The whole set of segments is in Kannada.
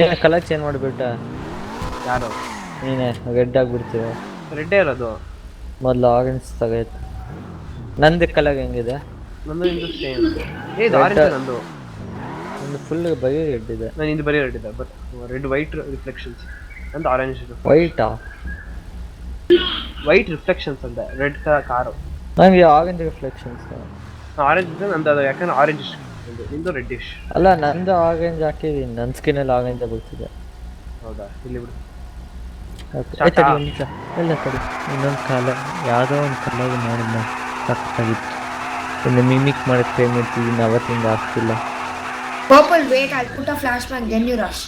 ಏನ ಕಲರ್ ಚೇಂಜ್ ಮಾಡಿಬಿಟ್ಟ ಯಾರು ನೀನೆ ರೆಡ್ ಆಗ್ಬಿಡ್ತೀವಿ ರೆಡ್ಡೇ ಇರೋದು ಮೊದಲು ಆರೆಂಜ್ ತಗೈತೆ ನಂದು ಕಲರ್ ಹೆಂಗಿದೆ ನಂದು ಇಂದು ಸೇಮ್ ಇದು ರೆಡ್ ಆರೆಂಜ್ ನಂದು ಒಂದು ಫುಲ್ ಬರೀ ರೆಡ್ ಇದೆ ನಾನು ಇಂದು ಬರೀ ರೆಡ್ ಇದೆ ಬಟ್ ರೆಡ್ ವೈಟ್ ರಿಫ್ಲೆಕ್ಷನ್ಸ್ ನಂದು ಆರೆಂಜ್ ವೈಟಾ ವೈಟ್ ರಿಫ್ಲೆಕ್ಷನ್ಸ್ ಅಂದೆ ರೆಡ್ ಕಾರು ನನಗೆ ಆರೆಂಜ್ ರಿಫ್ಲೆಕ್ಷನ್ಸ್ ಆರೆಂಜ್ ಇದೆ ನಂದು ಅದು ಯಾಕಂದ್ರೆ ಆರೆಂಜ್ ನಿಂದು ರೆಡ್ಡಿಶ್ ಅಲ್ಲ ನಂದು ಆರೆಂಜ್ ಹಾಕಿದ್ದೀನಿ ನನ್ನ ಸ್ಕಿನ್ನಲ್ಲಿ ಆರೆಂಜ್ ಬರ್ತಿದೆ ಹೌದಾ ಇಲ್ಲಿ ಬಿಡು ತಡಿ ಒಂದು ನಿಮಿಷ ಇಲ್ಲ ತಡಿ ಇನ್ನೊಂದು ಕಲರ್ ಯಾವುದೋ ಒಂದು ಕಲರ್ ಮಾಡಿದ್ನ ಸಖತ್ತಾಗಿತ್ತು ಇನ್ನು ಮಿಮಿಕ್ ಮಾಡಿ ಟ್ರೈ ಮಾಡ್ತಿದ್ದೀನಿ ಅವತ್ತಿಂದ ಆಗ್ತಿಲ್ಲ Purple, wait, I'll put a flashbang, then you rush.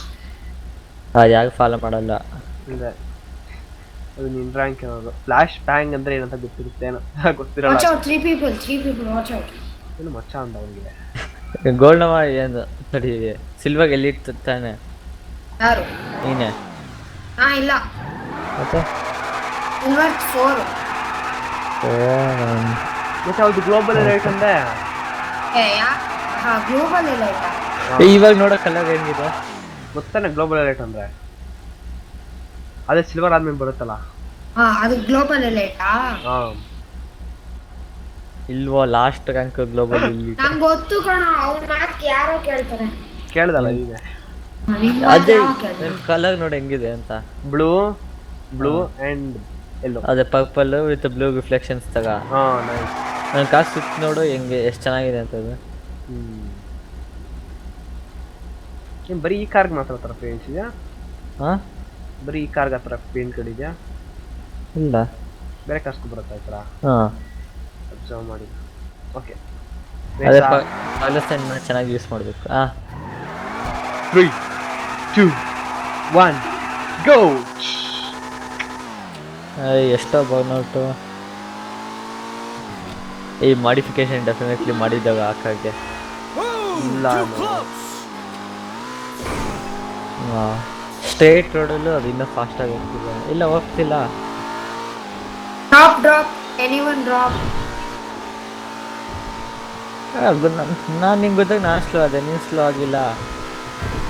ಯಾರು ಫಾಲೋ ಮಾಡಲ್ಲ ಇದೆ ಅದು ನಿನ್ ರ್ಯಾಂಕ್ ಇರೋದು ಫ್ಲಾಶ್ ಬ್ಯಾಂಗ್ ಅಂದ್ರೆ ಏನಂತ ಗೊತ್ತಿರುತ್ತೇನೋ ಗೊತ್ತಿರಲ್ಲ Watch out, three people, watch out. ಏನು ಮಚ್ಚ ಅಂತ ಅವನಿಗೆ ಗೋಲ್ಡ್ ಏನು ತಡಿ ಸಿಲ್ವರ್ ಎಲ್ಲಿ ತಾನೆ ಯಾರು ನೀನೆ ಇಲ್ಲ ಮತ್ತೆ ಸಿಲ್ವರ್ 4 ಮತ್ತೆ ಹೌದು ಗ್ಲೋಬಲ್ ರೇಟ್ ಅಂದೆ ಗ್ಲೋಬಲ್ ಇಲ್ಲ ಇವಾಗ ನೋಡೋ ಕಲರ್ ಹೆಂಗಿದೆ ಗೊತ್ತಾನೆ ಗ್ಲೋಬಲ್ ರೇಟ್ ಅಂದ್ರೆ ಅದೇ ಸಿಲ್ವರ್ ಆದ್ಮೇಲೆ ಬರುತ್ತಲ್ಲ ಅದು ಗ್ಲೋಬಲ್ ಇಲ್ಲ ಹಾ ಇಲ್ವೋ ಲಾಸ್ಟ್ ರ್ಯಾಂಕ್ ಗ್ಲೋಬಲ್ ಇಲ್ಲಿ ನಂಗೆ ಗೊತ್ತು ಕಣ ಅವ್ನ ಮಾತು ಯಾರೋ ಕೇಳ್ತಾರೆ ಕೇಳ್ದಲ್ಲ ಈಗ ಅದೇ ಕಲರ್ ನೋಡಿ ಹೆಂಗಿದೆ ಅಂತ ಬ್ಲೂ ಅಂಡ್ ಎಲ್ಲೋ ಅದೇ ಪರ್ಪಲ್ ವಿತ್ ಬ್ಲೂ ರಿಫ್ಲೆಕ್ಷನ್ಸ್ ತಗ ಹಾ ನೈಸ್ ನನ್ನ ಕಾಸು ಸುತ್ತ ನೋಡು ಹೆಂಗೆ ಎಷ್ಟು ಚೆನ್ನಾಗಿದೆ ಅಂತ ಅದು ಏನು ಬರೀ ಈ ಕಾರ್ಗೆ ಮಾತ್ರ ಥರ ಪೇಂಟ್ಸ್ ಇದೆಯಾ ಹಾಂ ಬರೀ ಈ ಕಾರ್ಗೆ ಹತ್ರ ಪೇಂಟ್ ಕಡಿದೆಯಾ ಇಲ್ಲ ಬೇರೆ ಕಾರ್ಸ್ಗೂ ಬರುತ್ತೆ ಆ ಥರ ಹಾಂ ಅಬ್ಸರ್ವ್ ಮಾಡಿ ಓಕೆ ಅದೇ ಪಾಲಸನ್ ಚೆನ್ನಾಗಿ ಯೂಸ್ ಮಾಡಬೇಕು 3 2 1 ಗೋ ಎಷ್ಟೋ ಬರ್ನೌಟು ಈ ಮಾಡಿಫಿಕೇಶನ್ ಡೆಫಿನೆಟ್ಲಿ ಮಾಡಿದ್ದಾಗ ಹಾಕಾಗೆ ಇಲ್ಲ ಸ್ಟ್ರೇಟ್ ರೋಡಲ್ಲೂ ಅದು ಇನ್ನೂ ಫಾಸ್ಟಾಗಿ ಹೋಗ್ತಿದೆ ಇಲ್ಲ ಹೋಗ್ತಿಲ್ಲ ಡ್ರಾಪ್ ಎನಿವನ್ ಡ್ರಾಪ್ ನಾನು ನಿಂಗೆ ಗೊತ್ತಾಗ ನಾನು ಸ್ಲೋ ಅದೇ ನೀನು ಸ್ಲೋ ಆಗಿಲ್ಲ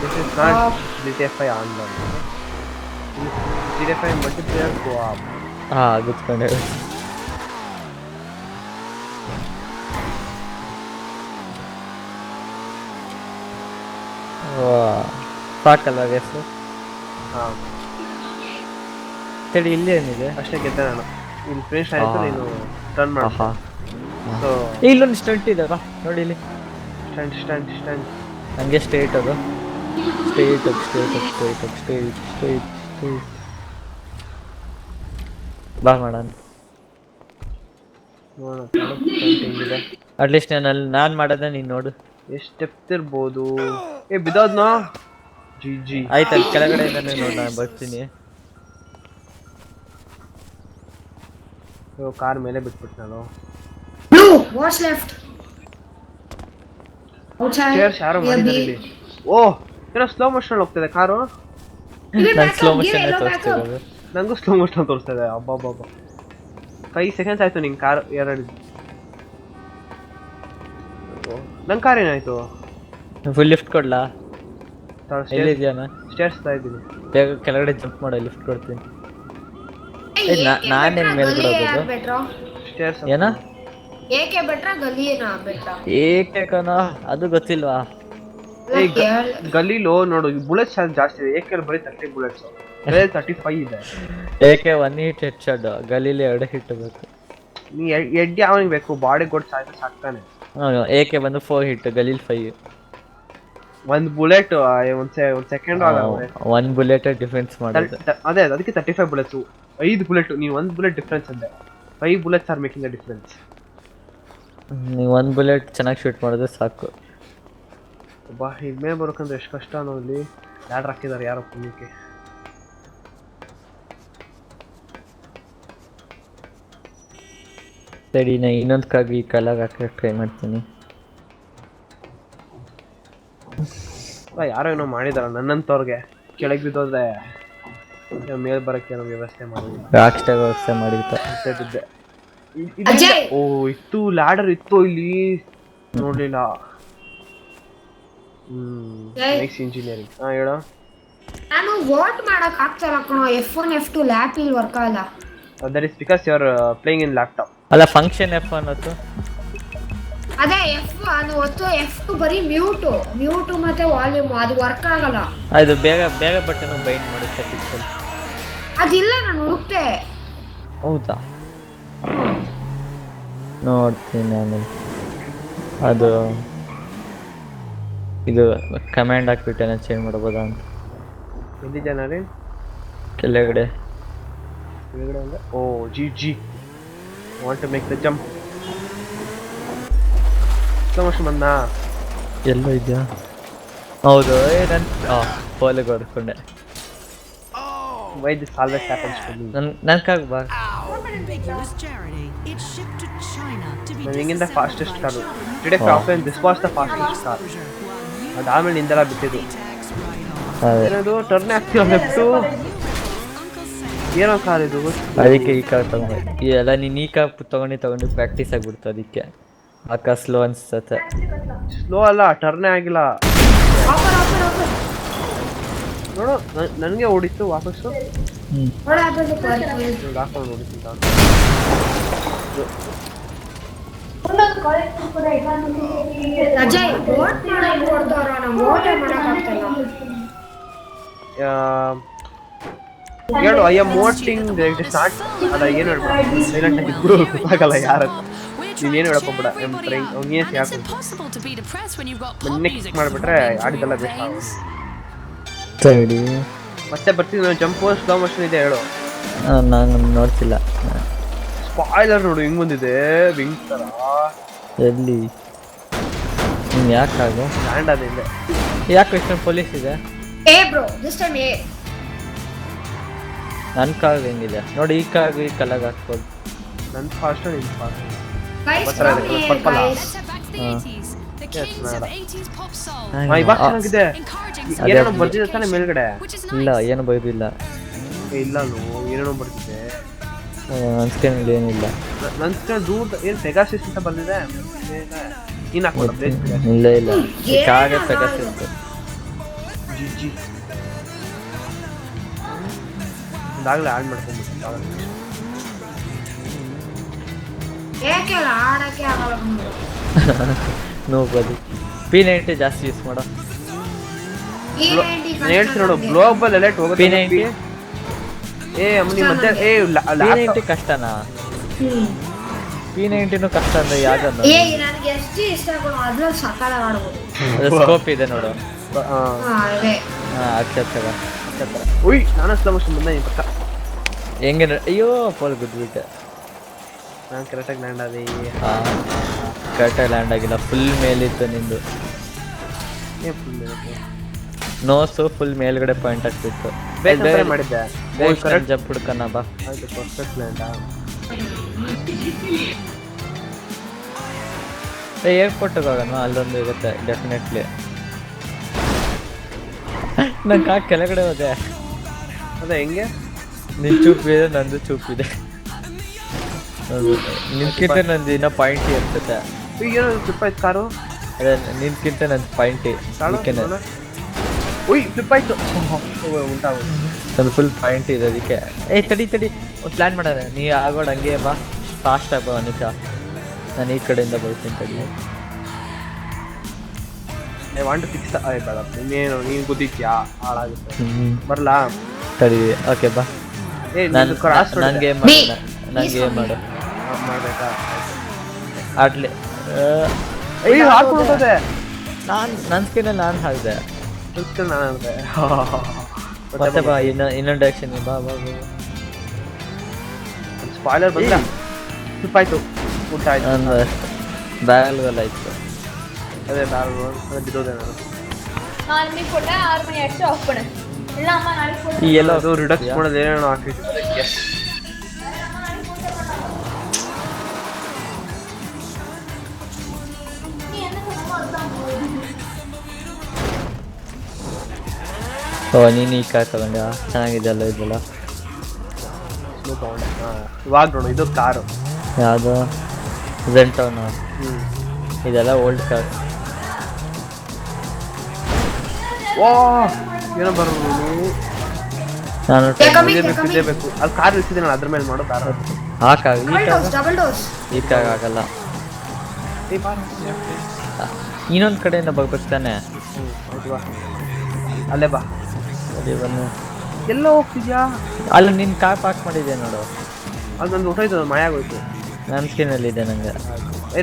this is not GTA 5 online GTA 5 multiplier co-op ಹಾಂ ಗುತ್ಕೊಂಡೆ ಸಾಕಲ್ಲ ಗೆಸ್ ಹಾಂ ತಡಿ ಇಲ್ಲಿ ಏನಿದೆ ಅಷ್ಟೇ ಗೆದ್ದೆ ನಾನು ಇಲ್ಲಿ ಫಿನಿಶ್ ಆಯಿತು ನೀನು ಟರ್ನ್ ಮಾಡಿ ಸೊ ಇಲ್ಲೊಂದು ಸ್ಟಂಟ್ ಇದೆ ಬಾ ನೋಡಿ ಇಲ್ಲಿ ಸ್ಟ್ಯಾಂಡ್ ಹಂಗೆ ಸ್ಟ್ರೇಟ್ ಅದು ಸ್ಟ್ರೇಟ್ ಬಾ ಮಾಡೋಣ ನೋಡೋಣ ಹೆಂಗಿದೆ ಅಟ್ಲೀಸ್ಟ್ ನಾನು ಮಾಡೋದ ನೀನು ನೋಡು ಎಷ್ಟು ಸ್ಟೆಪ್ ಇರ್ಬೋದು ಬಿದ್ದೋದ್ನೋ ಜಿ ಆಯ್ತು ಅಲ್ಲಿ ಕೆಳಗಡೆಯಿಂದನೇ ನೋಡಿ ನಾನು ಬರ್ತೀನಿ ಕಾರ್ ಮೇಲೆ ಬಿಟ್ಬಿಟ್ಟು ನಾನು ಬ್ಲೂ ವಾಟ್ಸ್ ಲೆಫ್ಟ್ ಸ್ಟೇರ್ಸ್ ಯಾರೋ ಮಾಡಿದ್ದಾರೆ ಇಲ್ಲಿ ಓಹ್ ಏನೋ ಸ್ಲೋ ಮೋಷನ್ ಹೋಗ್ತಿದೆ ಕಾರು ನಾನು ಸ್ಲೋ ಮೋಷನ್ ತೋರಿಸ್ತಿರೋದು ನನಗೂ ಸ್ಲೋ ಮೋಷನ್ ತೋರಿಸ್ತಾ ಇದೆ ಅಬ್ಬಬ್ಬಬ್ಬ 5 ಸೆಕೆಂಡ್ಸ್ ಆಯ್ತು ನಿಂಗೆ ಕಾರ್ ಎರಡು ನನ್ನ ಕಾರ್ ಏನಾಯ್ತು ಫುಲ್ ಲಿಫ್ಟ್ ಕೊಡ್ಲಾ ಎಲ್ಲಿದ್ಯಾನ ಸ್ಟೇರ್ಸ್ ಇದ್ದೀನಿ ಬೇಗ ಕೆಳಗಡೆ ಜಂಪ್ ಮಾಡೋ ಲಿಫ್ಟ್ ಕೊಡ್ತೀನಿ ನಾನೇನು ಮೇಲೆ ಬಿಡೋದು ಸ್ಟೇರ್ಸ್ ಏನ ಏಕೆ ಬೆಟ್ರ ಗಲಿಯೇನಾ ಬೆಟ್ರ ಏಕೆ ಕಣ ಅದು ಗೊತ್ತಿಲ್ವಾ ಗಲೀಲು ನೋಡು ಬುಲೆಟ್ಸ್ ಜಾಸ್ತಿ ಇದೆ ಏಕೆ ಬರೀ 30 ಬುಲೆಟ್ಸ್ 35 ಇದೆ ಏಕೆ 1 ಹಿಟ್ ಹೆಡ್ ಶಾಟ್ ಗಲೀಲಿ 2 ಹಿಟ್ ಬೇಕು ನೀ ಎಡ್ಡಿ ಅವನಿಗೆ ಬೇಕು ಬಾಡಿ ಕೊಟ್ಟು ಸಾಕ್ತಾನೆ ಏಕೆ ಬಂದು 4 ಹಿಟ್ ಗಲೀಲ್ 5 ಒಂದು ಬುಲೆಟ್ ಒಂದು ಸೆಕೆಂಡ್ ಒಂದು ಬುಲೆಟ್ ಡಿಫೆನ್ಸ್ ಮಾಡೋದು ಅದೇ ಅದಕ್ಕೆ 35 ಬುಲೆಟ್ಸ್ 5 ಬುಲೆಟ್ ನೀವು ಒಂದು ಬುಲೆಟ್ ಡಿಫರೆನ್ಸ್ ಅಂದೆ 5 bullets are making the difference ನೀವು ಒಂದು ಬುಲೆಟ್ ಚೆನ್ನಾಗಿ ಶೂಟ್ ಮಾಡಿದ್ರೆ ಸಾಕು ಬಾ ಈಗ ಮೇಲೆ ಬರೋಕಂದ್ರೆ ಎಷ್ಟು ಕಷ್ಟ ಅನ್ನೋ ಇಲ್ಲಿ ಲ್ಯಾಡರ್ ಹಾಕಿದ್ದಾರೆ ಯಾರೋ ಪುಣ್ಯಕ್ಕೆ ಸರಿ ನಾ ಇನ್ನೊಂದು ಕಾಗಿ ಕಲರ್ ಹಾಕಿ ಟ್ರೈ ಮಾಡ್ತೀನಿ ಯಾರೋ ಏನೋ ಮಾಡಿದಾರ ನನ್ನಂತವ್ರಿಗೆ ಕೆಳಗೆ ಬಿದ್ದೋದ್ರೆ ಮೇಲ್ ಬರಕ್ಕೆ ಏನೋ ವ್ಯವಸ್ಥೆ ಮಾಡಿಲ್ಲ ರಾಕ್ಸ್ಟಾರ್ ವ್ಯವಸ್ಥೆ ಮಾಡಿರ್ತಾರೆ ಬಿದ್ದೆ ಓ ಇತ್ತು ಲ್ಯಾಡರ್ ಇತ್ತು ಇಲ್ಲಿ ನೋಡ್ಲಿಲ್ಲ ನೈಸ್ ಇಂಜಿನಿಯರಿಂಗ್ ಹೇಳ ನಾನು ವೋಟ್ ಮಾಡಕ್ ಆಗ್ತಾರ ಕಣೋ. F1 F2 ಲ್ಯಾಪ್ ಇಲ್ಲಿ ವರ್ಕ್ ಆಗಲ್ಲ. That is because you are playing in laptop. ಅಲ್ಲ ಫಂಕ್ಷನ್ ಎಫ್ ಅನ್ನೋದು ಅದೇ F1 ಒತ್ತು F2 ಬರೀ ಮ್ಯೂಟ್ ಮತ್ತೆ ವಾಲ್ಯೂಮ್ ಅದು ವರ್ಕ್ ಆಗಲ್ಲ. ಅದು ಬೇಗ ಬೇಗ ಬಟನ್ ಬೈಂಡ್ ಮಾಡುತ್ತೆ ಪಿಕ್ಸೆಲ್. ಅದಿಲ್ಲ ನಾನು ಹುಡುಕ್ತೆ. ಹೌದಾ ನೋಡ್ತೀನಿ ನಾನು. ಅದು ಇದು ಕಮಾಂಡ್ ಹಾಕ್ಬಿಟ್ಟೆ ನಾನು ಚೇಂಜ್ ಮಾಡ್ಬೋದಾ ಅಂತ. ಎಲ್ಲಿದೆ ನಾನೇ ಕೆಳಗಡೆ ಅಂದ್ರೆ ಓ ಜಿ want to make the jump. ಸಮಸ್ಯೆ ಬಂದ ಎಲ್ಲೋ ಇದೆಯಾ? ಹೌದು ನಾನು ಪೋಲಿಗೆ ಹೊಡ್ಕೊಂಡೆ. Why this always happens to me. ನನ್ನ ಕಾಗ್ ಬಾ. ನಾನು ಹಿಂಗಿಂದ fastest car today offline this was the fastest car. ಅದಾದ್ಮೇಲೆ ನಿಂದೆಲ್ಲ ಬಿಟ್ಟಿದ್ದು ಏನದು ಟರ್ನ್ ಆಗ್ತಿರೋ ಲೆಫ್ಟು ಏನೋ ಕಾರ್ ಇದು. ಅದಕ್ಕೆ ಈ ಕಾರ್ ತಗೊಂಡೆ. ಈ ಎಲ್ಲ ನೀನು ಈ ಕಾರ್ ತಗೊಂಡು ಪ್ರಾಕ್ಟೀಸ್ ಆಗಿಬಿಡ್ತು. ಅದಕ್ಕೆ ಆ ಕಾರ್ ಸ್ಲೋ ಅನ್ಸುತ್ತೆ. ಸ್ಲೋ ಅಲ್ಲ, ಟರ್ನೇ ಆಗಿಲ್ಲ ನೋಡು. ನನಗೆ ಓಡಿತ್ತು ವಾಪಸ್ಸು ಹಾಕೊಂಡು ಓಡಿತ್ತು. ಅಜಯ್ ವೋಟ್ ಮಾಡಕ್ ಕೊಡ್ತಾರ, ನಾವು ವೋಟ್ ಮಾಡಕ್ ಆಗ್ತಿಲ್ಲ. ಹೇಳು ಐ ಆಮ್ ವೋಟಿಂಗ್ ಸ್ಟಾರ್ಟ್. ಅದ ಏನು ಹೇಳ್ಬೋದು ಸೈಲೆಂಟ್ ಆಗಿ ಗೊತ್ತಾಗಲ್ಲ ಯಾರು. ನೀನೇನು ಹೇಳ್ಕೊಂಬಿಡ ನೀನೇ ಯಾಕೆ ನೆಕ್ಸ್ಟ್ ಮಾಡಿಬಿಟ್ರೆ ಆಡಿದೆಲ್ಲ ಬೇಕು. ಸರಿ ಮತ್ತೆ ಬರ್ತೀನಿ ನಾನು. ಜಂಪ್ ಸ್ಲೋ ಮೋಷನ್ ಇದೆ ಹೇಳು. ನಾನು ನೋಡ್ತಿಲ್ಲ. ಸ್ಪಾಯ್ಲರ್ ನೋಡು ಹಿಂಗ್ ಬಂದಿದೆ ವಿಂಗ್ ತರ. ಎಲ್ಲಿ ನೀನು ಯಾಕಾಗು ಲ್ಯಾಂಡ್ ಅದ ಇಲ್ಲ. ಯಾಕೆ ಇಷ್ಟೊಂದು ಪೊಲೀಸ್ ಇದೆ? ಏ ಬ್ರೋ ದಿಸ್ ಟೈಮ್ ಏ ನನ್ನ ಕಾರ್ ಹೆಂಗಿದೆ ನೋಡಿ. ಈ ಕಾರ್ ಈ ಕಲರ್ ಹಾಕ್ಬೋದು. ನನ್ನ ಫಾಸ್ಟ್ ನಿನ್ ಫಾಸ್ಟ್. ಗೈಸ್ ಪರ್ಪಲ್ ಇವಾಗ ಚೆನ್ನಾಗಿದೆ. ಏನೇನೋ ಬರ್ತಿದೆ ತಾನೆ ಮೇಲ್ಗಡೆ? ಇಲ್ಲ ಏನು ಬೈದಿಲ್ಲ. ಇಲ್ಲ ಏನೇನೋ ಬರ್ತಿದೆ. ನನ್ನ ಸ್ಕ್ರೀನಲ್ಲಿ ಏನಿಲ್ಲ. ನನ್ನ ಸ್ಕ್ರೀನ್ ದೂರ ಏನು ಪೆಗಾಸಿಸ್ ಅಂತ ಬಂದಿದೆ. ನೀನು ಹಾಕ್ಬೋದು. ಇಲ್ಲ ಇಲ್ಲ ಕಾಗೆ ಪೆಗಾಸಿಸ್ ಜಿ ಇದಾಗಲೇ ಆಡ್ ಮಾಡ್ಕೊಂಡ್ಬಿಟ್ಟು ಏಕೆ ಆಡಕ್ಕೆ ಆಗಲ್ಲ. ನೋಡ್ಬೋದು. P90 ಜಾಸ್ತಿ ಯೂಸ್ ಮಾಡೋ. ಹೇಳ್ತೀನಿ ನೋಡು ಗ್ಲೋಬಲ್ ಅಲರ್ಟ್ ಹೋಗುತ್ತೆ. P90 ಏ ಅಮ್ಮನಿ ಮತ್ತೆ ಏ P90 ಕಷ್ಟನಾ? P90 ಕಷ್ಟ ಅಂದ್ರೆ ಯಾವ್ದನ್ನ? ಏ ನನಗೆ ಎಷ್ಟು ಇಷ್ಟ ಆಗೋಣ ಅದ್ರಲ್ಲಿ ಸಕಾಲಾಗಿ ಆಡ್ಬೋದು. ಅದು ಸ್ಕೋಪ್ ಇದೆ ನೋಡು. ಅದೇ ಅಕ್ಷರ ಉಯ್ ನಾನು ಸ್ಲೋ ಮೋಷನ್ ಬಂದ ಪಕ್ಕ ಹೆಂಗೆ ಅಯ್ಯೋ ಪೋಲ್ ಗುದ್ಬಿಟ್ಟೆ. ನಾನು ಕರೆಕ್ಟಾಗಿ ಲ್ಯಾಂಡ್ ಆದೆ. ಕರೆಕ್ಟಾಗಿ ಲ್ಯಾಂಡ್ ಆಗಿಲ್ಲ. ಫುಲ್ ಮೇಲಿತ್ತು ನಿಂದು. ನೋಸು ಫುಲ್ ಮೇಲ್ಗಡೆ ಪಾಯಿಂಟ್ ಆಗ್ತಿತ್ತು. ಬೇರೆ ಮಾಡಿದ್ದೆ ಜಂಪ್ ಹುಡ್ಕನ ಬಾ. ಆಯ್ತು ಪರ್ಫೆಕ್ಟ್ ಲ್ಯಾಂಡಾ. ಏರ್ಪೋರ್ಟಿಗೆ ಹೋಗೋಣ, ಅಲ್ಲೊಂದು ಇರುತ್ತೆ ಡೆಫಿನೆಟ್ಲಿ. ನಂಗೆ ಆ ಕೆಳಗಡೆ ಹೋದೆ. ಅದೇ ಹೆಂಗೆ ನಿನ್ ಚೂಪಿದೆ ನಂದು ಚೂಪಿದೆ. ನಿನ್ಕಿಂತ ನಂದು ಇನ್ನೂ ಪಾಯಿಂಟಿ ಇರ್ತದೆ. ಈಗೇನೋ ಫ್ಲಿಪ್ ಆಯ್ತು ಕಾರು. ಅದೇ ನಿನ್ಕಿಂತ ನಂದು ಪಾಯಿಂಟಿ. ಉಯ್ ಫ್ಲಿಪ್ ಆಯ್ತು ಉಂಟಾಗೋದು. ನಂದು ಫುಲ್ ಪಾಯಿಂಟ್ ಇದೆ ಅದಕ್ಕೆ. ತಡಿ ಒಂದು ಪ್ಲ್ಯಾನ್ ಮಾಡೋಣ. ನೀ ಆಗೋಣ ಹಂಗೆ ಬಾ, ಫಾಸ್ಟ್ ಆಗೋ ನಿಮಿಷ. ನಾನು ಈ ಕಡೆಯಿಂದ ಬರ್ತೀನಿ ತಡಿ. ಐ ವಾಂಟ್ ಟು ಫಿಕ್ಸ್ ಬೇಡ ನೀನೇನು ನೀನು ಗೊತ್ತಿದ್ಯಾ ಹಾಳಾಗುತ್ತೆ. ಬರಲಾ ತಡಿ. ಓಕೆ ಬಾ. ನನಗೆ ಮಾಡು ಮಾಡಬೇಕಾ ಆಡ್ಲಿ. ಹಾಕ್ಬಿಡ್ತದೆ. ನನ್ನ ಸ್ಕಿನ್ನಲ್ಲಿ ನಾನು ಹಾಕಿದೆ. ನಾನು ಅಂದೆ ಮತ್ತೆ ಬಾ ಇನ್ನೊಂದು ಡೈರೆಕ್ಷನ್ ಬಾ ಬಾ ಬಾ. ಸ್ಪಾಯ್ಲರ್ ಬಂದ ಫ್ಲಿಪ್ ಆಯ್ತು. ಊಟ ಆಯ್ತು. ಒಂದು ಬ್ಯಾಗಲ್ಗೆಲ್ಲ ಆಯ್ತು. ಅದೇ ಬ್ಯಾಗ್ ಬಿದ್ದೋದೆ ನಾನು. ಈ ಎಲ್ಲ ಅದು ರಿಡಕ್ಸ್ ಮಾಡೋದು ಏನೇನೋ ಹಾಕಿತ್ತು. ಓ ನೀನು ಈ ಕಾರ್ ತಗೊಂಡ್ಯಾ? ಚೆನ್ನಾಗಿದೆ ಅಲ್ಲ ಇದೆಲ್ಲ. ತಗೊಂಡೆ ಇವಾಗ ನೋಡು ಇದು ಕಾರು ಯಾವುದು ಝೆಂಟೋನಾ? ಇದೆಲ್ಲ ಓಲ್ಡ್ ಕಾರ್. ವಾ ಏನೋ ಬರೋದು ನಾನು ಬೇಕು ಅದು ಕಾರ್ ಇಳಿಸಿದ್ರೆ ಅದ್ರ ಮೇಲೆ ಮಾಡೋ ಕಾರ್ ಡಬಲ್ ಡೋಸ್ ಆಗಲ್ಲ. ಇನ್ನೊಂದ್ ಕಡೆಯಿಂದ ಬರ್ಬೇಕು ತಾನೆ. ಅಲ್ಲೇ ಬಾ. ಅದೇ ಬನ್ನಿ. ಎಲ್ಲ ಹೋಗ್ತಿದ್ಯಾ? ಅಲ್ಲಿ ನಿನ್ ಕಾರ್ ಪಾರ್ಕ್ ಮಾಡಿದ್ಯಾ ನೋಡು. ಅದು ನಂದು ಹೊಟ್ಟೋಯ್ತು, ಮಾಯ ಆಗೋಯ್ತು. ನನ್ನ ಸ್ಕಿನ್ನಲ್ಲಿ ಇದೆ ನಂಗೆ.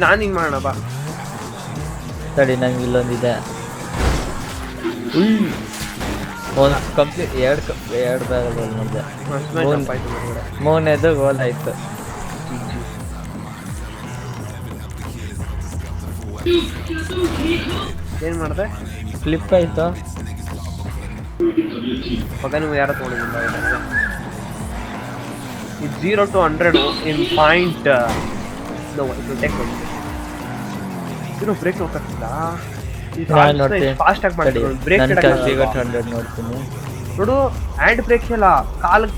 ನಾನು ಹಿಂಗೆ ಮಾಡೋಣ ಬಾ. ಸರಿ ನಂಗೆ ಇಲ್ಲೊಂದಿದೆ. ಒಂದು ಕಂಪ್ಲೀಟ್ ಎರಡು ಬ್ಯಾರಲ್ ನೋಡಿದೆ. ಮೂರನೇದು ಗೋಲ್ ಆಯ್ತು. ಏನು ಮಾಡಿದೆ? ಫ್ಲಿಪ್ ಆಯ್ತು. ಮಗ ನೀವು ಯಾರ ತೊಗೊಂಡಿದ್ದಿಲ್ಲ. ಇದು 0 to 100 ಇನ್ ಪಾಯಿಂಟ್. ಇದು ಬ್ರೇಕ್ ಹೋಗ್ತಿಲ್ಲ. ಫಾಸ್ಟ್ ಆಗಿ ಮಾಡ್ತೀನಿ. ಬ್ರೇಕ್ ನೋಡ್ತೀನಿ ನೋಡು, ಹ್ಯಾಂಡ್ ಬ್ರೇಕ್ ಇಲ್ಲ,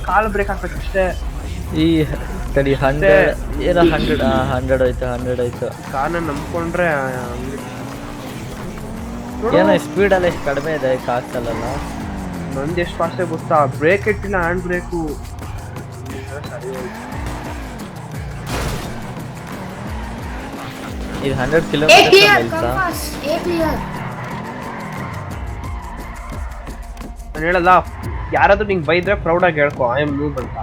ಕಾಲ್ ಬ್ರೇಕ್ ಹಾಕ್ಬೇಕು ಅಷ್ಟೇ. ಈ ತಡಿ 100 ಆಯ್ತು. ಕಾರ್ನ ನಂಬ್ಕೊಂಡ್ರೆ ಏನೋ ಸ್ಪೀಡಲ್ಲ ಎಷ್ಟು ಕಡಿಮೆ ಇದೆ ಕಾಸಲ್ಲ. ನಂದು ಎಷ್ಟು ಫಾಸ್ಟಾಗಿ ಗೊತ್ತಾ? ಬ್ರೇಕ್ ಇಟ್ಟಿಲ್ಲ, ಹ್ಯಾಂಡ್ ಬ್ರೇಕು. ಇದು 100 ಕಿಲೋಮೀಟರ್. ನಾನು ಹೇಳಲ್ಲ, ಯಾರಾದ್ರೂ ನಿಂಗೆ ಬೈದ್ರೆ ಪ್ರೌಡಾಗಿ ಹೇಳ್ಕೊ ಐ ಆಮ್ ನೂಬ್ ಅಂತ.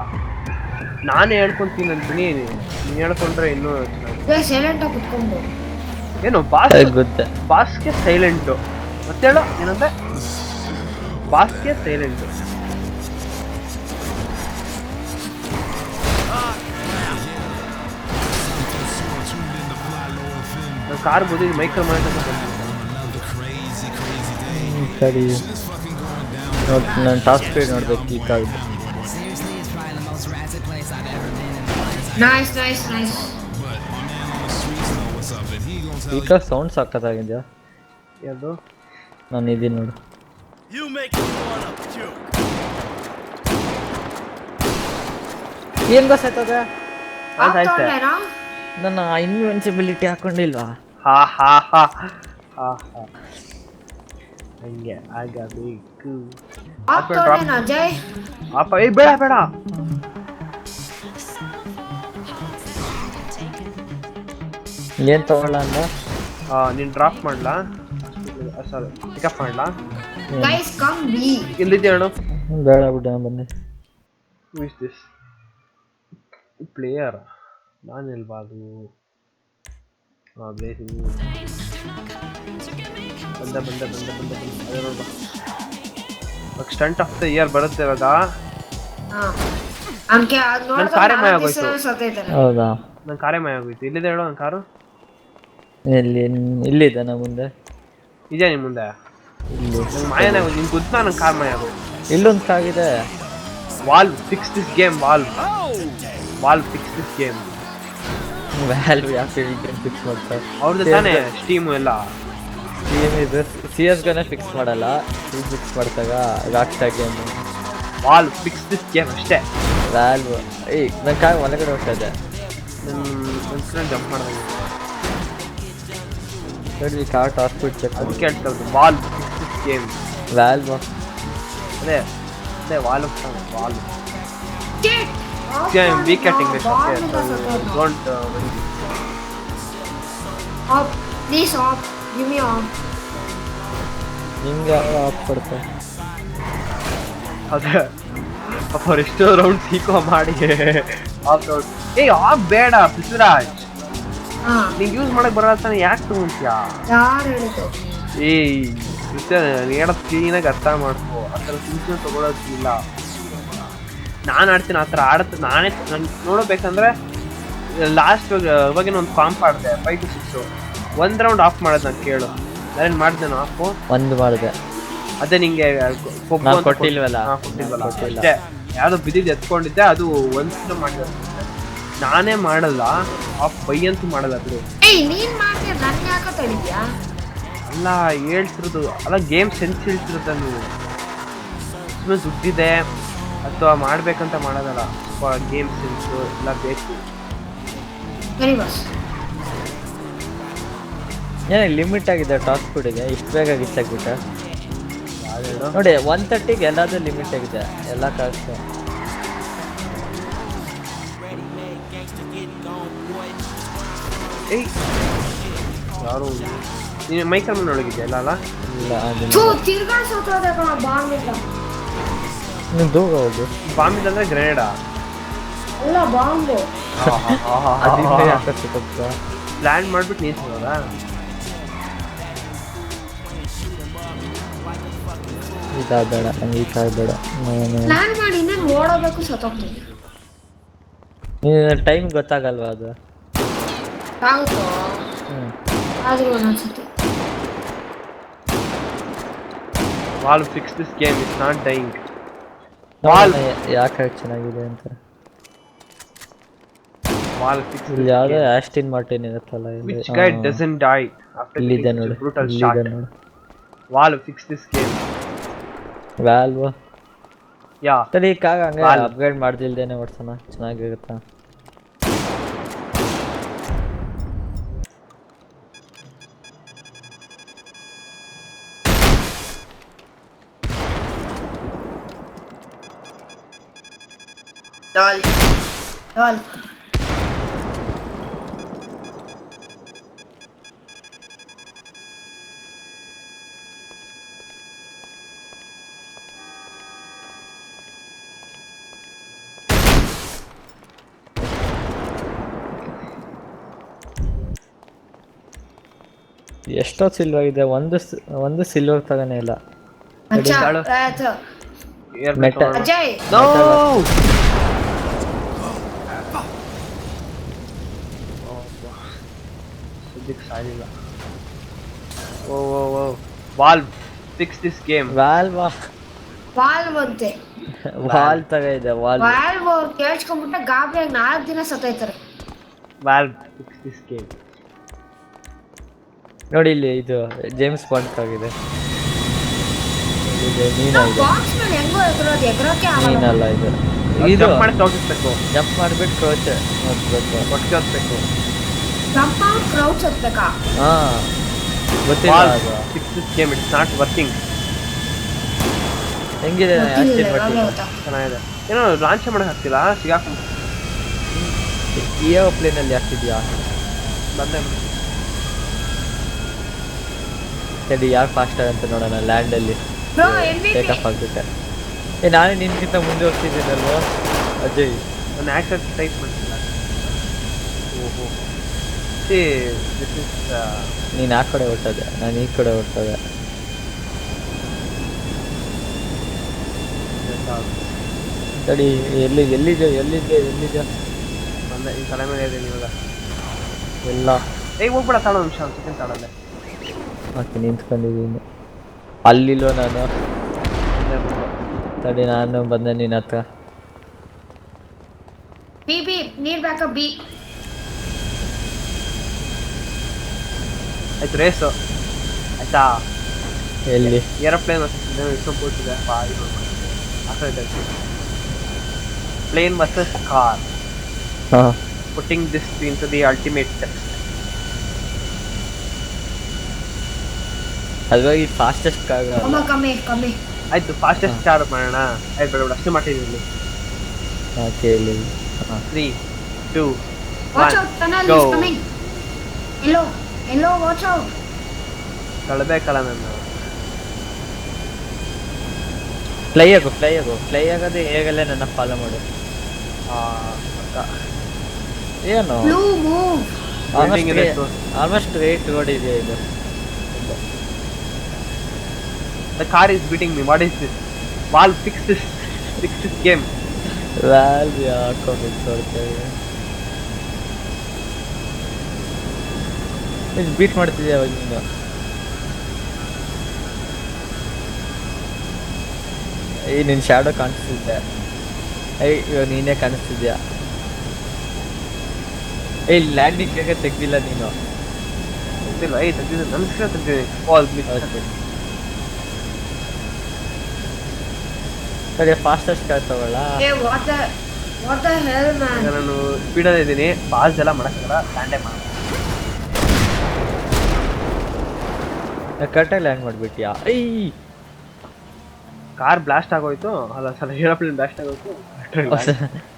ನಾನೇ ಹೇಳ್ಕೊಂತೀನಿ ಅಂತೀನಿ, ನೀನು ಹೇಳ್ಕೊಂಡ್ರೆ ಇನ್ನೂ ಏನು ಬಾಸ್ಗೆ ಸೈಲೆಂಟು. ಮತ್ತೆ ಹೇಳು ಏನಂದ್ರೆ ಬಾಸ್ಗೆ ಸೈಲೆಂಟು. ಕಾರ್ ಬೋದು ಮೈಕಲ್ ಮಾಡಿ ಸರಿ ನಾನು ಟಾಪ್ ಸ್ಪೀಡ್ ನೋಡ್ಬೇಕು. ಈ ಕಾರ್ ಈಗ ಸೌಂಡ್ ಸಕ್ಕತ್ತಾಗಿದೆಯಾ? ಯಾವುದು? ನಾನು ಇದೀನಿ ನೋಡು. ಏನ್ ಗೊತ್ತಾಯ್ತದ? ನನ್ನ ಇನ್ವೆನ್ಸಿಬಿಲಿಟಿ ಹಾಕೊಂಡಿಲ್ವಾ? ಹಂಗೆ ಆಗಬೇಕು. ಬೇಡ ಬೇಡ, ಏನ್ ತಗೊಳ್ಳ ಅಂದ? ನೀನ್ ಡ್ರಾಪ್ ಮಾಡ್ಲಾ? ಸಾರಿ, ಪಿಕಪ್ ಮಾಡ್ಲಾ? ಎಲ್ಲಿದ್ದೆ ಹೇಳು? ಬೇಡ ಬಿಡ, ಬನ್ನಿ. Who is this player? ನಾನೆಲ್ವಾ ಅದು? ಬಂದ ಸ್ಟಂಟ್ ಆಫ್ ದ ಇಯರ್ ಬರುತ್ತೆ ಇವಾಗ. ನನ್ನ ಕಾರೇ ಮಾಯ ಆಗೋಯ್ತು. ಹೌದಾ? ನನ್ನ ಕಾರೇ ಮಾಯ ಆಗೋಯ್ತು. ಎಲ್ಲಿದೆ ಹೇಳು ನನ್ನ ಕಾರು? ಇಲ್ಲಿದೆ ನಮ್ಮ ಮುಂದೆ. ಇದೆ ನಿಮ್ಮ ಮುಂದೆ? ಮಾಯನೇ ಆಗೋದು. ನಿನ್ ಗೊತ್ತಾ ನನ್ನ ಕಾರ್ ಮಾಯ ಆಗೋದು? ಇಲ್ಲೊಂದು ಕಾಗಿದೆ. Valve fix this game. Valve fix this game. Valve ಯಾಕೆ ಫಿಕ್ಸ್ ಮಾಡ್ತಾರೆ? ಅವ್ರದ್ದು ತಾನೇ ಸ್ಟೀಮು ಎಲ್ಲ. ಸ್ಟೀಮ್ ಇದು CS ಫಿಕ್ಸ್ ಮಾಡಲ್ಲ, ಇದು ಫಿಕ್ಸ್ ಮಾಡ್ತಾಗ Rockstar game. Valve fix this game ಅಷ್ಟೇ. ವ್ಯಾಲ್ವ್ ನನ್ನ ಕಾರ್ ಒಳಗಡೆ ಹೋಗ್ತಾ ಇದೆ. ನನ್ನ ಜಂಪ್ ಮಾಡಿದಾಗ ಸರಿ, ಕಾರ್ ಟಾಪ್ ಸ್ಪೀಡ್ ಚೆಕ್ ಅದಕ್ಕೆ ಹೇಳ್ತಾರೆ valve fix this game. Valve ಅದೇ valve weak at English. Okay, so don't please off. Give me off. ನಿಂಗೆ ಆಫ್ ಕೊಡ್ತೆ. ಅದೇ ಅವ್ರು ಎಷ್ಟೋ ರೌಂಡ್ ಸೀಕೋ ಮಾಡಿ ಆಫ್ ರೌಂಡ್. ಆಫ್ ಬೇಡ ಪೃಥ್ವಿರಾಜ್, ನಿಂಗೆ ಯೂಸ್ ಮಾಡಕ್ ಬರಲ್ಲ ತಾನೆ, ಯಾಕೆ ತಗೊಂತೀಯಾ? ಹೇಳೋದು ಕ್ಲೀನಾಗಿ ಅರ್ಥ ಮಾಡ್ಕೋ. ಆ ಥರ ಸಿಂಚು ತಗೊಳೋದಿಲ್ಲ. ನಾನು ಆಡ್ತೀನಿ ಆ ಥರ ನಾನೇ ನೋಡಬೇಕಂದ್ರೆ ಲಾಸ್ಟ್ ಇವಾಗಿನ ಒಂದು ಕಾಂಪ್ ಆಡಿದೆ 5 to 6. 1 ರೌಂಡ್ ಆಫ್ ಮಾಡೋದು ನಾನು ಕೇಳು. ನಾನೇನು ಮಾಡಿದೆ ಆಫು? ಒಂದು ಮಾಡಿದೆ. ಅದೇ ನಿಂಗೆ ಕೊಟ್ಟಿಲ್ವಲ್ಲ ಅಷ್ಟೇ. ಯಾವುದೋ ಬಿದ್ದಿದ್ದು ಎತ್ಕೊಂಡಿದ್ದೆ, ಅದು ಒಂದ್ಸಲ ಮಾಡಿದೆ. ನಾನೇ ಮಾಡಲ್ಲ ಆಫ್, ಬೈಯಂತೂ ಮಾಡಲ್ಲ. ಅದು ಅಲ್ಲ ಹೇಳ್ತಿರೋದು, ಅಲ್ಲ ಗೇಮ್ ಸೆನ್ಸ್ ಹೇಳ್ತಿರೋದ ನೀವು. ಸುಮ್ಮನೆ ದುಡ್ಡಿದೆ ಅಥವಾ ಮಾಡ್ಬೇಕಂತ ಮಾಡೋದಲ್ಲ, ಸ್ವಲ್ಪ ಗೇಮ್ ಸೆನ್ಸು ಎಲ್ಲ ಬೇಕು. ಏನ ಲಿಮಿಟ್ ಆಗಿದೆ ಟಾಪ್ ಸ್ಪೀಡಿಗೆ? ಇಷ್ಟು ಬೇಗ ಗಿಚ್ಚಾಕ್ಬಿಟ್ಟೆ? ನೋಡಿ 130ಗೆ ಎಲ್ಲಾದ್ರೂ ಲಿಮಿಟ್ ಆಗಿದೆ ಎಲ್ಲ ಕಾಸು. ಏಯ್ ಯಾರು ನೀನು ಮೈಕಲ್ ಮನೆ ಒಳಗಿದ್ಯಾ ಇಲ್ಲ ಅಲ್ಲ? ಇಲ್ಲ ತಿರ್ಗಾ ಸೋತೋದೆ ಕಣ ಬಾಂಬ್ ಇಲ್ಲ. ನೀನು ದೂರ ಹೋಗು. ಬಾಂಬ್ ಅಂದ್ರೆ ಗ್ರೆನೇಡಾ? ಅಲ್ಲ ಬಾಂಬು. ಅದಕ್ಕೆ ಯಾಕೆ ಸಿಗುತ್ತೆ? ಪ್ಲಾನ್ ಮಾಡ್ಬಿಟ್ಟು ನೀನು ಸಿಗೋದಾ? ಇದಾಗಬೇಡ ನಂಗೆ ಈ ಥರ ಬೇಡ. ಪ್ಲಾನ್ ಮಾಡಿ ಇನ್ನೇನು ಓಡೋಬೇಕು ಸತ್ತೋಗ್ತೀನಿ. ಟೈಮ್ ಗೊತ್ತಾಗಲ್ವಾ ಅದು? ಹೌದು ಆದ್ರೂ ಒಂದೊಂದ್ಸತಿ. Valve fix this game, it's not dying. ಯಾಕೆ ಚೆನ್ನಾಗಿದೆ ಅಂತ. Valve fix this ಇಲ್ಲಿ ಯಾವುದೋ game. ಆಸ್ಟಿನ್ ಮಾರ್ಟಿನ್ ಇರುತ್ತಲ್ಲ ಇಲ್ಲಿ. Which guy doesn't die after ಇಲ್ಲಿದೆ getting ನೋಡಿ. such a brutal ಇಲ್ಲಿದೆ shot? ನೋಡಿ. Valve fix this game. Valve. Yeah. ಸರಿ ಕಾಗ ಹಂಗೆ ಅಪ್ಗ್ರೇಡ್ ಮಾಡ್ದಿಲ್ದೇನೆ ಓಡ್ಸೋಣ ಚೆನ್ನಾಗಿರುತ್ತಾ? ಡಾಲ್ ಡಾಲ್ ಎಷ್ಟೋ ಸಿಲ್ವರ್ ಇದೆ, ಒಂದು ಸಿಲ್ವರ್ ತಗನೇ ಇಲ್ಲ. ಮೆಟಲ್. ಅಜಯ್ No! ಸದ್ಯಕ್ಕೆ ಸಾಲಿಲ್ಲ. Oh Valve fix this game. ವಾಲ್ವಾ ವಾಲ್ವ್ ಅಂತೆ. ವಾಲ್ ತಗ ಇದೆ ವಾಲ್. ವಾಲ್ವ್ ಅವ್ರು ಕೇಳ್ಸ್ಕೊಂಡ್ಬಿಟ್ಟ ಗಾಬರಿಯಾಗಿ 4 ದಿನ ಸತ್ತೈತಾರೆ. Valve fix this game. ನೋಡಿ ಇಲ್ಲಿ ಇದು ಜೇಮ್ಸ್ ಬಾಂಡ್ ಆಗಿದೆ. ಇದು ನೀನಾಗಿದೆ. ಬಾಕ್ಸ್ ಮೇಲೆ ಹೆಂಗೋ ಎಗರೋಕೆ ಆಗಲ್ಲ. ನೀನಲ್ಲ ಇದು. ಇದು ಮಾಡಿ ತೋರಿಸ್ಬೇಕು. ಜಂಪ್ ಮಾಡ್ಬಿಟ್ಟು ಕ್ರೋಚ್ ನೋಡ್ಬೇಕು. ಒಟ್ಟಿಗೆ ಹೊತ್ಬೇಕು. ಜಂಪ್ ಮಾಡಿ ಕ್ರೌಚ್ ಹತ್ಬೇಕಾ? ಹಾ ಗೊತ್ತಿಲ್ಲ ಅದು. Fix this game, it's not working. ಹೆಂಗಿದೆ ಆಸ್ಟಿನ್ ಮಾರ್ಟಿನ್? ಚೆನ್ನಾಗಿದೆ. ಏನೋ ಲಾಂಚ್ ಮಾಡಕ್ ಆಗ್ತಿಲ್ಲ, ಸಿಗಾಕೊಂಡು ಏರೋಪ್ಲೇನ್ ಅಲ್ಲಿ ಹಾಕಿದ್ಯಾ? ಬಂದೆ. ಸರಿ ಯಾರು ಫಾಸ್ಟ್ ಅಂತ ನೋಡೋಣ. ಲ್ಯಾಂಡ್ ಅಲ್ಲಿ ಬ್ರೋ MVP ಟೇಕ್ ಆಫ್ ಆಗ್ಬಿಟ್ಟೆ. ನಾನೇ ನಿನ್ಗಿಂತ ಮುಂದೆ ಹೋಗ್ತಿದ್ದೀನಲ್ವಾ ಅಜಯ್? ನಾನು ಆಕ್ಸೆಸ್ ಟೈಪ್ ಮಾಡ್ತಿಲ್ಲ. ಓಹೋ ದಿಸ್ ಇಸ್ ನೀನು ಆ ಕಡೆ ಹೊಟ್ಟದೆ, ನಾನು ಈ ಕಡೆ ಹೊಟ್ಟದೆ. ಸರಿ ಎಲ್ಲಿದೆ ಬಂದೆ. ಈ ತಲೆ ಮೇಲೆ ಇದೆ ಇವಾಗ ಎಲ್ಲ. ಹೋಗ್ಬೇಡ, ತಾಳೋ ನಿಮಿಷ ಒಂದು ಸೆಕೆಂಡ್ ತಾಳಲ್ಲ. ಓಕೆ ನಿಂತ್ಕೊಂಡಿದ್ದೀನಿ. ಅಲ್ಲಿಲ್ವ ನಾನು? ತಡಿ ನಾನು ಬಂದೆ ನಿನ್ನ ಹತ್ರ. ಬಿ ನೀರ್ ಬೇಕಾ? ಬಿ ಆಯ್ತು ರೇಸು ಆಯ್ತಾ? ಎಲ್ಲಿ? ಏರೋಪ್ಲೇನ್ ಇಷ್ಟು ಕೂತಿದೆ. Plane versus car. ಹಾಂ putting this into the ultimate test. ಅದ್ವಾಗಿ ಫಾಸ್ಟೆಸ್ಟ್ ಕಾರ್ ಕಮ್ಮಿ ಆಯ್ತು ಫಾಸ್ಟೆಸ್ಟ್ ಕಾರ್ ಮಾಡೋಣ. ಆಯ್ತು ಬೇಡ ಅಷ್ಟು ಮಾಡಿದ್ದೀನಿ. ಕೇಳಿ. 3 2 watch 1 out. Tunnel go. Is coming. ಎಲ್ಲೋ ವಾಚ್ ಔಟ್. ಕಳ್ಬೇಕಲ್ಲ ನನ್ನ. ಫ್ಲೈ ಆಗೋದು ಹೇಗಲ್ಲೇ ನನ್ನ ಫಾಲೋ ಮಾಡು. ಏನು blue move. Almost rate road ಇದೆ ಇದು. The car is beating me. What is this? Valve fix this game. Valve ಹಾಕೊಂಡು ನೋಡ್ತೇವೆ. ಇದು ಬೀಟ್ ಮಾಡ್ತಿದ್ದೆ ಅವಾಗ ನೀನು. ನಿನ್ನ ಶ್ಯಾಡೋ ಕಾಣಿಸ್ತಿದ್ದೆ. ಇವಾಗ ನೀನೇ ಕಾಣಿಸ್ತಿದ್ಯಾ? ಲ್ಯಾಂಡಿಂಗ್ ಹೇಗೆ ತೆಗ್ದಿಲ್ಲ ನೀನು? ಗೊತ್ತಿಲ್ಲ. ತೆಗ್ದಿದ್ದೆ ನನ್ನ ಸ್ಕ್ರೀನ್ ತೆಗ್ದಿದ್ದೀನಿ. All glitch. ಸರಿ ಫಾಸ್ಟೆಸ್ಟ್ ಕಾರ್ ತಗೊಳ್ಳ. What the hell man. ನಾನು ಸ್ಪೀಡಲ್ಲಿ ಇದ್ದೀನಿ. ಪಾಸ್ ಎಲ್ಲ ಮಾಡೋಕ್ಕಾಗಲ್ಲ. ಲ್ಯಾಂಡೇ ಮಾಡೋಣ. ಕರೆಕ್ಟಾಗಿ ಲ್ಯಾಂಡ್ ಮಾಡಿಬಿಟ್ಯಾ? ಕಾರ್ ಬ್ಲಾಸ್ಟ್ ಆಗೋಯ್ತು ಅಲ್ಲ ಸಲ ಏರೋಪ್ಲೇನ್ ಬ್ಲಾಸ್ಟ್ ಆಗೋಯ್ತು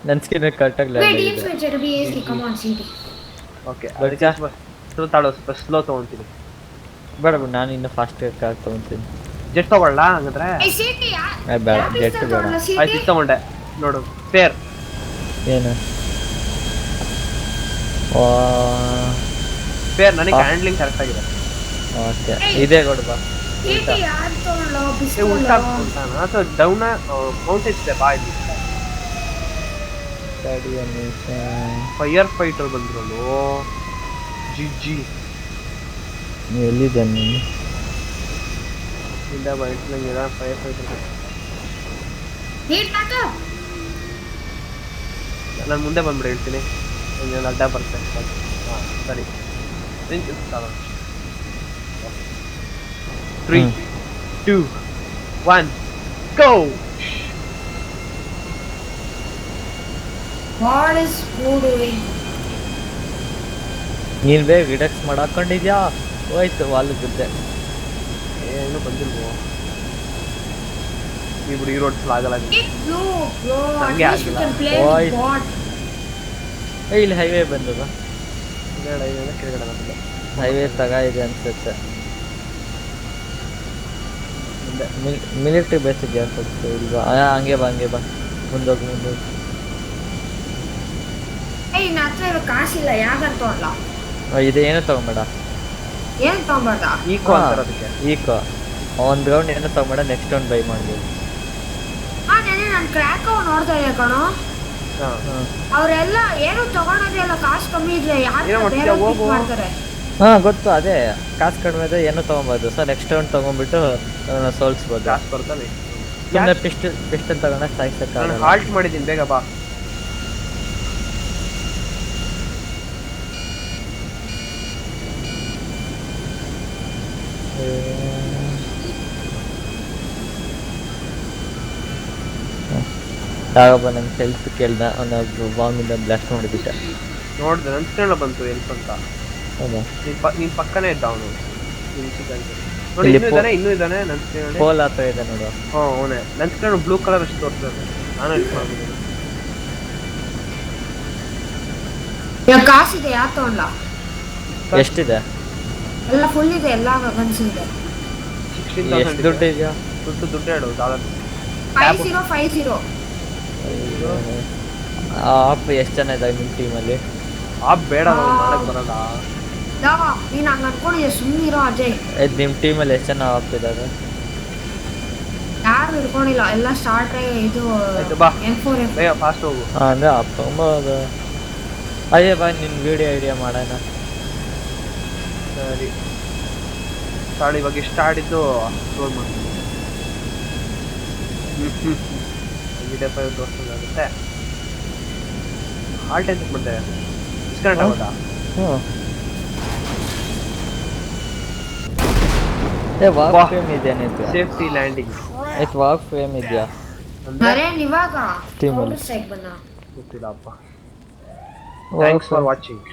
ನನ್ನ ಸ್ಕಿನ್ ಕರೆಕ್ಟಾಗಿ ಲ್ಯಾಂಡ್ Wait, ಆಗಿದೆ. DMs be easy. Come on, CD. Okay ಅದಕ್ಕೆ ಸ್ವಲ್ಪ ಸ್ಲೋ ತೊಗೊತೀನಿ. ಬೇಡ ಬಿಡು, ನಾನು ಇನ್ನು ಫಾಸ್ಟ್ ಕಾರ್ ತೊಗೊತೀನಿ. ಜೆಟ್ ತಗೊಳ್ಳ ಹಂಗಂದ್ರೆ? Hey, CD, ಬೇಡ, jet ಬೇಡ. ಆಯ್ತು ಇದು ತಗೊಂಡೆ ನೋಡು ಫೇರ್. ಏನು ಫೇರ್ ನನಗೆ ಹ್ಯಾಂಡ್ಲಿಂಗ್ ಕರೆಕ್ಟ್ ಆಗಿದೆ. ಓಕೆ ಇದೇ ಕೊಡು ಬಾ. CD, ಯಾರು ತಗೊಂಡ್ಲೋ? ಏ ಉಲ್ಟಾ ಉಲ್ಟಾನ ಅಥವಾ ಡೌನ್ ಮೌಂಟೇಜ್ ಇದೆ ಬಾ ಇಲ್ಲಿ. ಫೈರ್ ಫೈಟರ್ ಬಂದ್ರಲ್ಲ ಜಿ ನೀವು ಎಲ್ಲಿದ್ದೆ ನೀನು? ಇಂದ ಬೈಟ್ಲಂಗಿರ ಫೈರ್ ಫೈಟರ್. Need backup. ನಾನು ಮುಂದೆ ಬಂದ್ಬಿಟ್ಟು ಹೇಳ್ತೀನಿ ಇನ್ನೇನು ಅಡ್ಡ ಬರುತ್ತೆ. ಹಾಂ ಸರಿ 3 2 1 ಗೋ. What is who doing? ನೀನು ಬೇಗ ರಿಡಕ್ಸ್ ಮಾಡಾಕೊಂಡಿದ್ಯಾ? ಹೋಯ್ತು ವಾಲ್ ಬಿದ್ದೆ. ಏನು ಬಂದಿಲ್ವೋ ಇಬ್ರು ಈ ರೋಡ್ಸ್ ಆಗಲ್ಲ. It blue, bro. At ನಂಗೆ least you ಆಗಿಲ್ಲ. can play Why? with bot. ಇಲ್ಲಿ ಹೈವೇ ಬಂದದ. ಕೆಳಗಡೆ ಬಂದಿಲ್ಲ. ಹೈವೇ ತಗ ಇದೆ ಅನ್ಸುತ್ತೆ. ಮಿಲಿಟರಿ ಬೇಸ್ ಇದೆಯಾ ಸ್ವಲ್ಪ ಇಲ್ವಾ? ಹಂಗೆ ಬಾ ಮುಂದೋಗಿ. Hey, ನನ್ನ ಹತ್ರ ಇವಾಗ ಕಾಸಿಲ್ಲ, ಯಾಕಂತ ತಗೊಂಡ್ಲ? ಇದು ಏನೋ ತಗೊಂಬೇಡ. ಏನ್ ತಗೊಂಬಾರ್ದ? ಈಕೋ ಅಂತಾರೆ ಅದಕ್ಕೆ. ಈಕೋ ಒಂದು ರೌಂಡ್ ಏನೋ ತಗೊಂಬೇಡ, ನೆಕ್ಸ್ಟ್ ರೌಂಡ್ ಬೈ ಮಾಡ್ಬೋದು. ನೆನೆ ನಾನು ಕ್ರ್ಯಾಕ್ ನೋಡ್ತಾ ಇದ್ದೆ ಕಣೋ. ಅವರೆಲ್ಲ ಏನು ತಗೊಳೋದೆಲ್ಲ ಕಾಸು ಕಮ್ಮಿ ಇದ್ರೆ ಏನೋ ಯಾರು ಮಾಡ್ತೀಯ, ಬೇರೆ ಹೋಗು. ಮಾಡ್ತಾರೆ. ಗೊತ್ತು, ಅದೇ ಕಾಸು ಕಡಿಮೆ ಇದೆ ಏನೋ ತೊಗೊಬೋದು. ಸೊ ನೆಕ್ಸ್ಟ್ ರೌಂಡ್ ತೊಗೊಂಡ್ಬಿಟ್ಟು ಸೋಲ್ಸ್ಬೋದು. ಜಾಸ್ತಿ ಬರ್ತದೆ. ಸುಮ್ಮನೆ ಪಿಸ್ಟಲ್ ತಗೊಂಡಾಗ ಸಾಯಿಸಕ್ಕಾಗಲ್ಲ. ನಾನು ಹಾಲ್ಟ್ ಮಾಡಿದ್ದೀನಿ, ಬೇಗ ಬಾ. ಯಾವೊಬ್ಬ ನಂಗೆ ಹೆಲ್ತ್ ಕೇಳ್ದ, ಅವನ ಬಾಂಬಿಂದ ಬ್ಲಾಸ್ಟ್ ಮಾಡಿಬಿಟ್ಟೆ. ನೋಡ್ದೆ ನನ್ನ ಸ್ಕ್ರೀನ್ ಬಂತು ಎಲ್ಪ್ ಅಂತ. ಹೌದಾ? ನೀನ್ ಪಕ್ಕನೇ ಇದ್ದ ಅವನು. ನೋಡಿ ಇನ್ನೂ ಇದ್ದಾನೆ ನನ್ನ ಸ್ಕ್ರೀನ್. ಪೋಲ್ ಹತ್ರ ಇದೆ ನೋಡು. ಹ್ಞೂ ಅವನೇ ನನ್ನ ಸ್ಕ್ರೀನ್ ಬ್ಲೂ ಕಲರ್ ಅಷ್ಟು ತೋರಿಸ್ತದೆ. ನಾನು ಹೆಲ್ಪ್ ಮಾಡ್ಬೋದು. ಇವಾಗ ಕಾಸಿದೆ, ಯಾರು ತಗೊಂಡ್ಲ? ಎಷ್ಟಿದೆ? ಎಲ್ಲ ಫುಲ್ ಇದೆ, ಎಲ್ಲ ಗನ್ಸ್ ಇದೆ. 16,000 ಎಷ್ಟು ದುಡ್ಡು ಇದೆಯಾ? ದುಡ್ಡು ಹೇಳು ಡಾಲರ್. 5050. ಆಪ್ ಎಷ್ಟು ಜನ ಇದ್ದಾವೆ ನಿಮ್ಮ ಟೀಮಲ್ಲಿ? ಆಪ್ ಬೇಡ, ನಾವು ಮಾಡಕ್ ಬರಲ್ಲ. ನೀನು ಹಂಗೆ ಅನ್ಕೊಂಡಿದ್ದೆ, ಸುಮ್ಮನೆ ಇರೋ ಅಜಯ್. ನಿಮ್ಮ ಟೀಮಲ್ಲಿ ಎಷ್ಟು ಜನ ಆಪ್ ಇದ್ದಾರೆ? ಯಾರು ಇಟ್ಕೊಂಡಿಲ್ಲ, ಎಲ್ಲ ಸ್ಟಾರ್ಟ್ ಇದು ಆಯ್ತು ಬಾ, M4 ಬೇಗ ಫಾಸ್ಟ್ ಹೋಗು. ಅಂದರೆ ಆಪ್ ತೊಗೊಂಬೋದು. ಅದೇ ಬಾ, ನಿನ್ನ ವಿಡಿಯೋ ಐಡಿಯಾ ಮಾಡೋಣ. ಸರಿ ತಾಳಿ, ಇವಾಗ ಇಷ್ಟ ಆಡಿದ್ದು ಅಪ್ಲೋಡ್ ಮಾಡ್ತೀನಿ. Video file ತೋರಿಸೋದಾಗುತ್ತೆ. ಹಾಲ್ಟ್ ಅಂತ ಮಾಡ್ತೇವೆ, ಡಿಸ್ಕನೆಕ್ಟ್ ಆಗೋದಾ? ಹ್ಞೂ. ವಾಕ್ ಫ್ರೇಮ್ ಇದೆಯಾ ನಿಂತು? ಸೇಫ್ಟಿ ಲ್ಯಾಂಡಿಂಗ್ ಆಯ್ತು, ವಾಕ್ ಫ್ರೇಮ್ ಇದೆಯಾ ಅರೆ ಇವಾಗ ಟೀಮಲ್ಲಿ? ಸ್ಟ್ರೈಕ್ ಬಂದ. ಗೊತ್ತಿಲ್ಲಪ್ಪ. Thanks for watching.